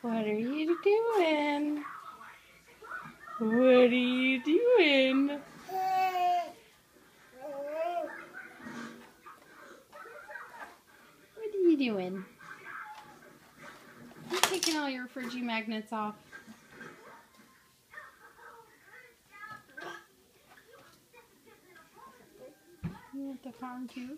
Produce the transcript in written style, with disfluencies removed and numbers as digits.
What are you doing? What are you doing? What are you doing? You're taking all your Frigimagnets off. You want the farm too?